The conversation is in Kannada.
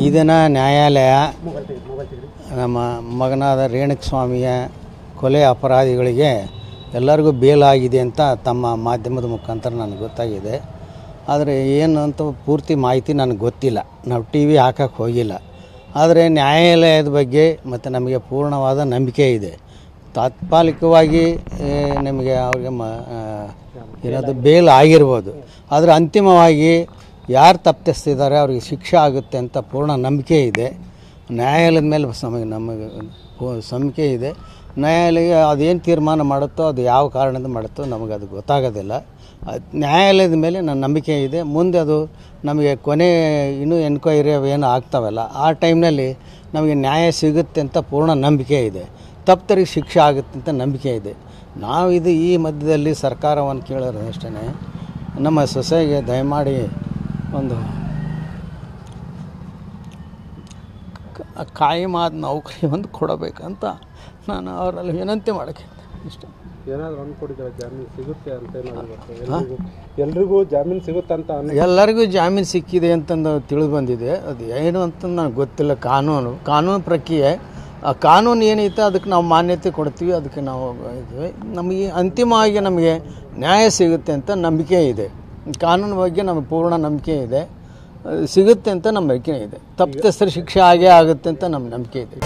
ಈ ದಿನ ನ್ಯಾಯಾಲಯ ನಮ್ಮ ಮಗನಾದ ರೇಣುಕಸ್ವಾಮಿಯ ಕೊಲೆ ಅಪರಾಧಿಗಳಿಗೆ ಎಲ್ಲರಿಗೂ ಬೇಲಾಗಿದೆ ಅಂತ ತಮ್ಮ ಮಾಧ್ಯಮದ ಮುಖಾಂತರ ನನಗೆ ಗೊತ್ತಾಗಿದೆ. ಆದರೆ ಏನು ಅಂತ ಪೂರ್ತಿ ಮಾಹಿತಿ ನನಗೆ ಗೊತ್ತಿಲ್ಲ, ನಾವು ಟಿ ವಿ ಹಾಕಕ್ಕೆ ಹೋಗಿಲ್ಲ. ಆದರೆ ನ್ಯಾಯಾಲಯದ ಬಗ್ಗೆ ಮತ್ತು ನಮಗೆ ಪೂರ್ಣವಾದ ನಂಬಿಕೆ ಇದೆ. ತಾತ್ಕಾಲಿಕವಾಗಿ ನಮಗೆ ಅವ್ರಿಗೆ ಏನಾದರೂ ಬೇಲ್ ಆಗಿರ್ಬೋದು, ಆದರೆ ಅಂತಿಮವಾಗಿ ಯಾರು ತಪ್ಪಿಸ್ತಿದ್ದಾರೆ ಅವ್ರಿಗೆ ಶಿಕ್ಷೆ ಆಗುತ್ತೆ ಅಂತ ಪೂರ್ಣ ನಂಬಿಕೆ ಇದೆ. ನ್ಯಾಯಾಲಯದ ಮೇಲೆ ನಮಗೆ ನಂಬಿಕೆ ಇದೆ. ನ್ಯಾಯಾಲಯ ಅದೇನು ತೀರ್ಮಾನ ಮಾಡುತ್ತೋ, ಅದು ಯಾವ ಕಾರಣದಿಂದ ಮಾಡುತ್ತೋ ನಮಗೆ ಅದು ಗೊತ್ತಾಗೋದಿಲ್ಲ. ನ್ಯಾಯಾಲಯದ ಮೇಲೆ ನನ್ನ ನಂಬಿಕೆ ಇದೆ. ಮುಂದೆ ಅದು ನಮಗೆ ಕೊನೆ ಇನ್ನೂ ಎನ್ಕ್ವೈರಿ ಅವೇನು ಆಗ್ತಾವಲ್ಲ, ಆ ಟೈಮ್ನಲ್ಲಿ ನಮಗೆ ನ್ಯಾಯ ಸಿಗುತ್ತೆ ಅಂತ ಪೂರ್ಣ ನಂಬಿಕೆ ಇದೆ. ತಪ್ಪಿತರಿಗೆ ಶಿಕ್ಷೆ ಆಗುತ್ತೆ ಅಂತ ನಂಬಿಕೆ ಇದೆ. ನಾವು ಈ ಮಧ್ಯದಲ್ಲಿ ಸರ್ಕಾರವನ್ನು ಕೇಳೋದು ಅಷ್ಟೇ, ನಮ್ಮ ಸೊಸೆಗೆ ದಯಮಾಡಿ ಒಂದು ಕಾಯಮಾದ ನೌಕರಿ ಒಂದು ಕೊಡಬೇಕಂತ ನಾನು ಅವರಲ್ಲಿ ವಿನಂತಿ ಮಾಡೋಕ್ಕೆ ಇಷ್ಟ. ಏನಾದರೂ ಒಂದು ಕೊಟ್ಟಿದ್ದಾರೆ, ಜಾಮೀನು ಸಿಗುತ್ತೆ ಅಂತ ಎಲ್ರಿಗೂ ಜಾಮೀನು ಸಿಗುತ್ತೆ ಅಂತ ಎಲ್ಲರಿಗೂ ಜಾಮೀನು ಸಿಕ್ಕಿದೆ ಅಂತಂದು ತಿಳಿದು ಬಂದಿದೆ. ಅದು ಏನು ಅಂತ ನನಗೆ ಗೊತ್ತಿಲ್ಲ. ಕಾನೂನು ಪ್ರಕ್ರಿಯೆ, ಆ ಕಾನೂನು ಏನೈತೆ ಅದಕ್ಕೆ ನಾವು ಮಾನ್ಯತೆ ಕೊಡ್ತೀವಿ, ಅದಕ್ಕೆ ನಾವು ಇದ್ದೀವಿ. ನಮಗೆ ಅಂತಿಮವಾಗಿ ನಮಗೆ ನ್ಯಾಯ ಸಿಗುತ್ತೆ ಅಂತ ನಂಬಿಕೆ ಇದೆ. ಕಾನೂನು ಬಗ್ಗೆ ನಮಗೆ ಪೂರ್ಣ ನಂಬಿಕೆ ಇದೆ, ಸಿಗುತ್ತೆ ಅಂತ ನಮ್ಮ ನಂಬಿಕೆ ಇದೆ. ತಪ್ಪಿತಸ್ಥರ ಶಿಕ್ಷೆ ಆಗೇ ಆಗುತ್ತೆ ಅಂತ ನಮ್ಮ ನಂಬಿಕೆ ಇದೆ.